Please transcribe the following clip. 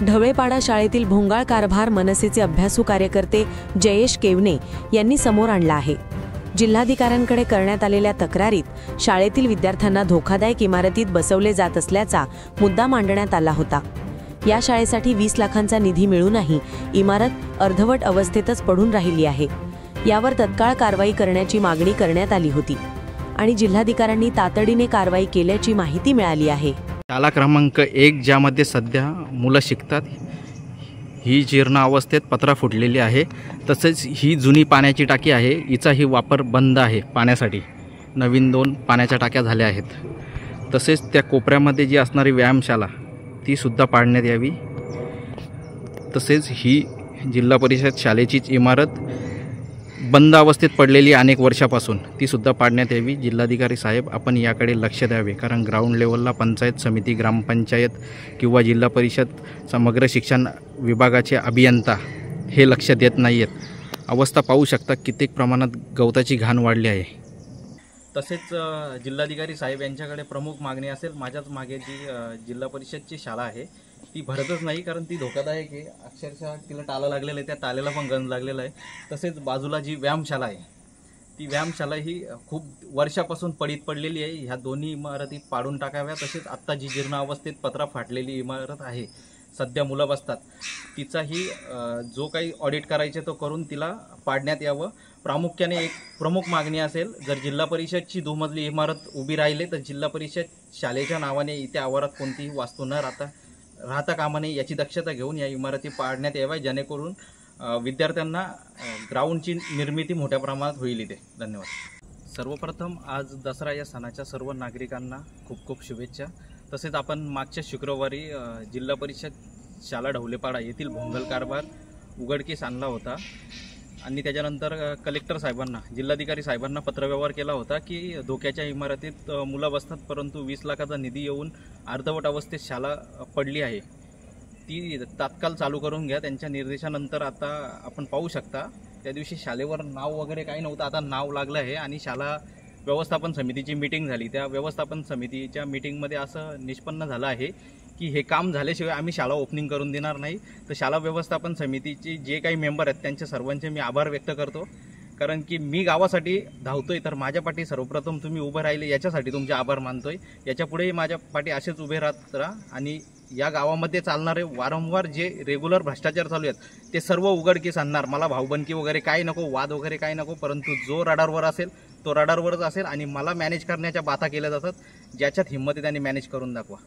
ढवळेपाडा शाळेतील भोंगाळ कारभार मनसेचे अभ्यासू कार्यकर्ते जयेश केवने यांनी समोर आणला आहे। जिल्हाधिकाऱ्यांकडे करण्यात आलेल्या तक्रारीत शाळेतील विद्यार्थ्यांना धोकादायक इमारतीत बसवले जात असल्याचा मुद्दा मांडण्यात आला होता। या शाळेसाठी 20 लाखांचा निधी मिळूनही इमारत अर्धवट अवस्थेतच पडून राहिली आहे। यावर तत्काळ कारवाई करण्याची मागणी करण्यात आली होती आणि जिल्हाधिकाऱ्यांनी तातडीने कारवाई केल्याची माहिती मिळाली आहे। शाळा क्रमांक 1 ज्यामध्ये सध्या मुलं शिकतात ही जीर्ण अवस्थेत पत्रा फुटलेली आहे। तसेच ही जुनी पाण्याची टाकी आहे, हिचाही वापर बंद आहे पाण्यासाठी। नवीन 2 पाण्याच्या टाक्या झाल्या आहेत। तसेच त्या कोपऱ्यामध्ये जी असणारी व्यायामशाला ती सुद्धा पाडण्यात यावी। तसेच ही जिल्हा परिषद शाळेचीच इमारत बंद अवस्थेत पडलेली अनेक वर्षापासून ती सुद्धा पाडण्यात यावी। जिल्हाधिकारी साहेब आपण याकडे लक्ष द्यावे, कारण ग्राउंड लेवलला पंचायत समिती, ग्रामपंचायत किंवा जिल्हा परिषद समग्र शिक्षण विभागाचे अभियंता हे लक्ष देत नाही आहेत। अवस्था पाहू शकता, कित्येक प्रमाणात गवताची घाण वाढली आहे। तसेच जिल्हाधिकारी साहेब यांच्याकडे प्रमुख मागणी असेल, माझ्याच मागे जी जिल्हा परिषदची शाळा आहे ती भरतच नाही, कारण ती धोकादायक आहे। अक्षरशः तिला टाला लागलेलं आहे, त्या टालेला पण गंज लागलेला आहे। तसेच बाजूला जी व्यायामशाला आहे ती व्यायामशाला ही खूप वर्षापासून पडलेली आहे। ह्या दोन्ही इमारती पाडून टाकाव्या। तसेच आत्ता जी जीर्ण अवस्थेत पत्रा फाटलेली इमारत आहे, सध्या मुलं बसतात, तिचाही जो काही ऑडिट करायचे तो करून तिला पाडण्यात यावं। प्रामुख्याने एक प्रमुख मागणी असेल, जर जिल्हा परिषदची 2 मजली इमारत उभी राहिली तर जिल्हा परिषद शाळेच्या नावाने इथे आवारात कोणतीही वास्तू न राहता कामा नये, याची दक्षता घेऊन या इमारती पाडण्यात याव्या, जेणेकरून विद्यार्थ्यांना ग्राउंडची निर्मिती मोठ्या प्रमाणात होईल इथे। धन्यवाद। सर्वप्रथम आज दसरा या सणाच्या सर्व नागरिकांना खूप खूप शुभेच्छा। तसेच आपण मागच्या शुक्रवारी जिल्हा परिषद शाळा ढवळेपाडा येथील भोंगळ कारभार उघडकीस आणला होता आणि त्याच्यानंतर कलेक्टर साहेबांना, जिल्हाधिकारी साहेबांना पत्रव्यवहार केला होता की धोक्याच्या इमारतीत मुलं बसतात, परंतु 20 लाखाचा निधी येऊन अर्धवट अवस्थेत शाळा पडली आहे, ती तात्काळ चालू करून घ्या। त्यांच्या निर्देशानंतर आता आपण पाहू शकता, त्या दिवशी शाळेवर नाव वगैरे काही नव्हतं, आता नाव लागलं आहे आणि शाळा व्यवस्थापन समितीची मीटिंग झाली। त्या व्यवस्थापन समितीच्या मीटिंगमध्ये असं निष्पन्न झालं आहे की हे काम झाल्याशिवाय आम्ही शाळा ओपनिंग करून देणार नाही। तर शाळा व्यवस्थापन समितीचे जे काही मेंबर आहेत त्यांचे सर्वांचे मी आभार व्यक्त करतो, कारण की मी गावासाठी धावतोय, तर माझ्या पाठी सर्वप्रथम तुम्ही उभे राहिले याच्यासाठी तुमचे आभार मानतोय। याच्यापुढेही माझ्या पाठी असेच उभे राहत राहा आणि या गावामध्ये चालणारे वारंवार जे रेग्युलर भ्रष्टाचार चालू आहेत ते सर्व उघडकीस आणणार। मला भाऊबंदकी वगैरे काही नको, वाद वगैरे काही नको, परंतु जो रडारवर असेल तो रडारवरच असेल आणि मला मॅनेज करण्याच्या बाता केल्या जातात। ज्याच्यात हिंमत आहे त्यांनी मॅनेज करून दाखवा।